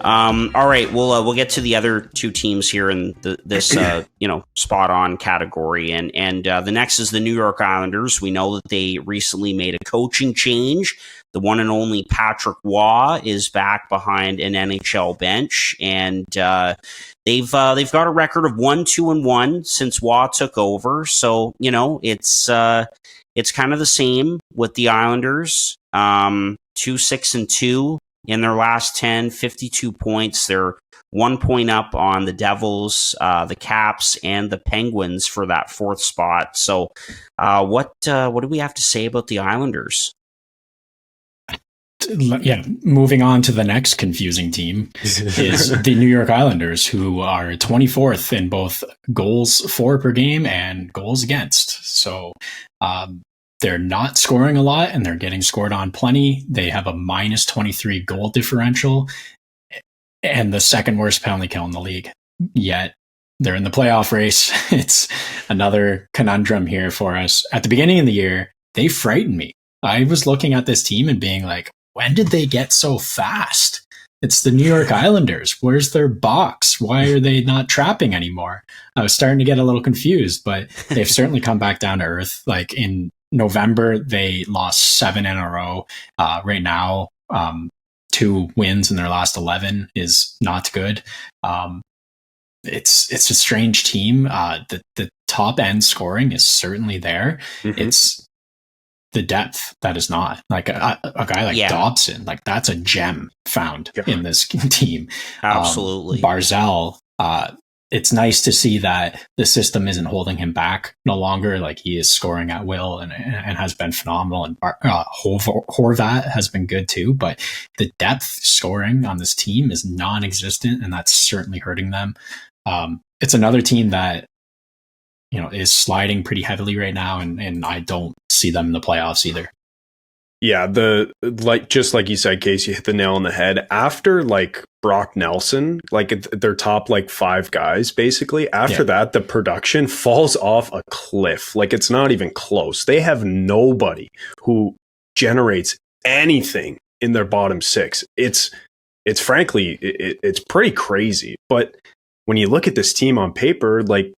All right, we'll get to the other two teams here in this spot on category, and the next is the New York Islanders. We know that they recently made a coaching change. The one and only Patrick Waugh is back behind an NHL bench, and they've got a record of 1-2-1 since Waugh took over. So it's kind of the same with the Islanders. 2-6-2. In their last 10, 52 points. They're 1 point up on the Devils, the Caps, and the Penguins for that fourth spot. So what do we have to say about the Islanders? Yeah, moving on to the next confusing team is the New York Islanders, who are 24th in both goals for per game and goals against. So they're not scoring a lot, and they're getting scored on plenty. They have a minus 23 goal differential and the second worst penalty kill in the league. Yet they're in the playoff race. It's another conundrum here for us. At the beginning of the year, they frightened me. I was looking at this team and being like, when did they get so fast? It's the New York Islanders. Where's their box? Why are they not trapping anymore? I was starting to get a little confused, but they've certainly come back down to earth. Like in November, they lost 7 in a row. Right now, 2 wins in their last 11 is not good. It's a strange team. The top end scoring is certainly there. Mm-hmm. It's the depth that is not. Like a guy like Dobson, like that's a gem found in this team. Absolutely. Barzal, it's nice to see that the system isn't holding him back no longer. Like he is scoring at will and has been phenomenal. And Horvat has been good too, but the depth scoring on this team is non-existent, and that's certainly hurting them. It's another team that is sliding pretty heavily right now, and I don't see them in the playoffs either. Yeah, just like you said, Case, you hit the nail on the head. After like Brock Nelson, like their top like 5 guys, basically. After that, the production falls off a cliff. Like it's not even close. They have nobody who generates anything in their bottom 6. It's frankly, it's pretty crazy. But when you look at this team on paper, like,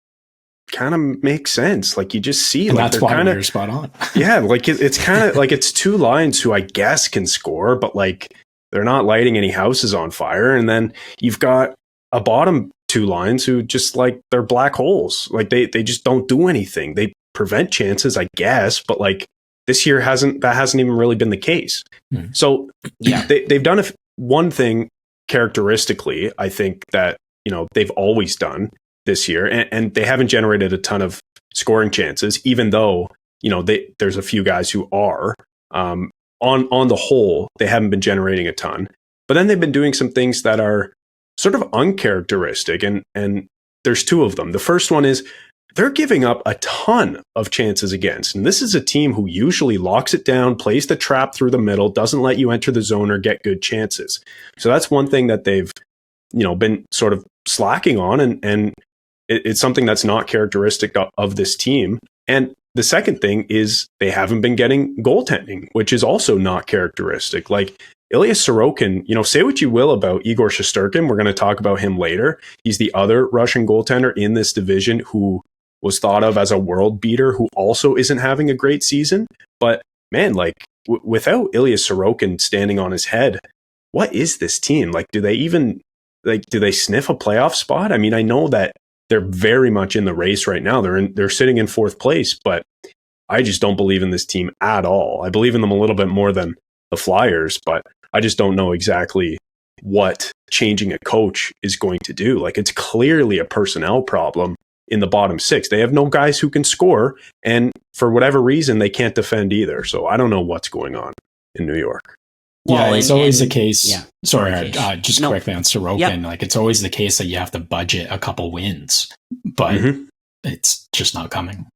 kind of makes sense. Like you just see, and like that's why you're spot on. Yeah, like it's kind of like it's 2 lines who I guess can score, but like they're not lighting any houses on fire. And then you've got a bottom 2 lines who just like they're black holes. Like they just don't do anything. They prevent chances, I guess, but like this year hasn't even really been the case. So yeah, they've done one thing characteristically, I think that they've always done this year, and they haven't generated a ton of scoring chances, even though there's a few guys who are. On the whole, they haven't been generating a ton, but then they've been doing some things that are sort of uncharacteristic, and there's 2 of them. The first one is they're giving up a ton of chances against, and this is a team who usually locks it down, plays the trap through the middle, doesn't let you enter the zone or get good chances. So that's one thing that they've been sort of slacking on, and it's something that's not characteristic of this team. And the second thing is they haven't been getting goaltending, which is also not characteristic. Like Ilya Sorokin, say what you will about Igor Shesterkin. We're going to talk about him later. He's the other Russian goaltender in this division who was thought of as a world beater, who also isn't having a great season. But man, like without Ilya Sorokin standing on his head, what is this team? Like, do they sniff a playoff spot? I mean, I know that they're very much in the race right now. They're sitting in 4th place, but I just don't believe in this team at all. I believe in them a little bit more than the Flyers, but I just don't know exactly what changing a coach is going to do. Like it's clearly a personnel problem in the bottom 6. They have no guys who can score, and for whatever reason, they can't defend either. So I don't know what's going on in New York. Well, it's always the case. Yeah. Sorry, quickly on Sorokin. Yep. Like it's always the case that you have to budget a couple wins, but it's just not coming.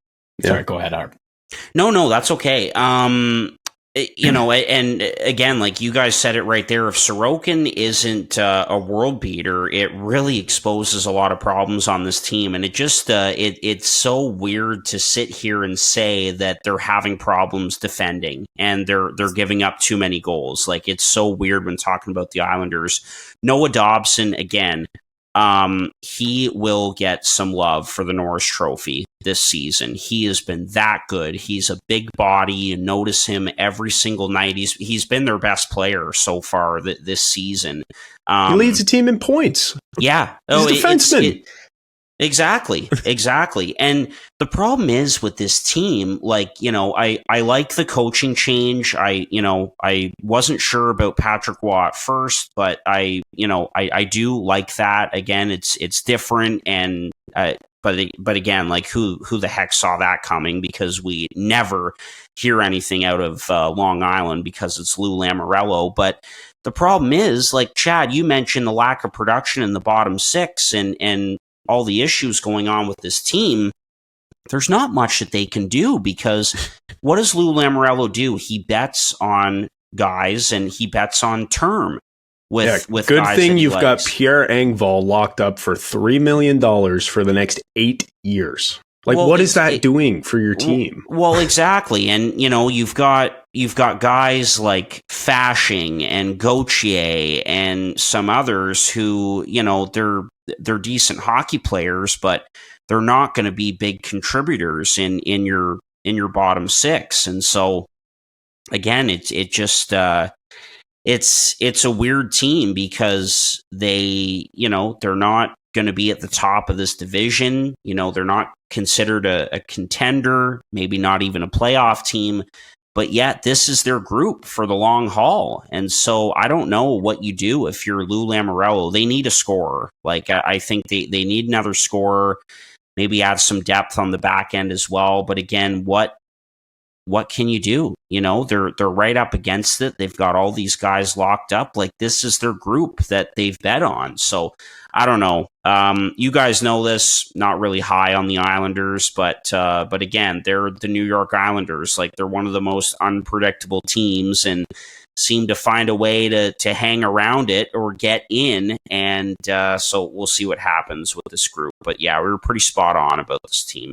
Sorry, go ahead, Art. No, that's okay. And again, like you guys said it right there, if Sorokin isn't a world beater, it really exposes a lot of problems on this team. And it just, it's so weird to sit here and say that they're having problems defending and they're giving up too many goals. Like, it's so weird when talking about the Islanders. Noah Dobson, again, he will get some love for the Norris Trophy this season. He has been that good. He's a big body. You notice him every single night. He's been their best player so far this season. He leads the team in points. Yeah. He's a defenseman. Exactly. And the problem is with this team, like, I like the coaching change. I wasn't sure about Patrick Waugh at first, but I do like that. Again, it's different. And, but again, like who the heck saw that coming? Because we never hear anything out of Long Island because it's Lou Lamoriello. But the problem is, like, Chad, you mentioned the lack of production in the bottom six and all the issues going on with this team. There's not much that they can do, because what does Lou Lamoriello do? He bets on guys and he bets on term with good guys thing that he you've got likes. Pierre Engvall locked up for $3 million for the next 8 years. Like, Well, what is that doing for your team? Well, exactly. And, you've got guys like Fashing and Gauthier and some others who, they're decent hockey players, but they're not going to be big contributors in your bottom six. And so, again, it's a weird team because they're not going to be at the top of this division. They're not considered a contender, maybe not even a playoff team, but yet this is their group for the long haul. And so I don't know what you do if you're Lou Lamoriello. They need a scorer. Like, I think they need another scorer, maybe add some depth on the back end as well. But again, what can you do? They're right up against it. They've got all these guys locked up. Like, this is their group that they've bet on. So I don't know. You guys know this, not really high on the Islanders, but again, they're the New York Islanders. Like, they're one of the most unpredictable teams and seem to find a way to hang around it or get in. And so we'll see what happens with this group. But yeah, we were pretty spot on about this team.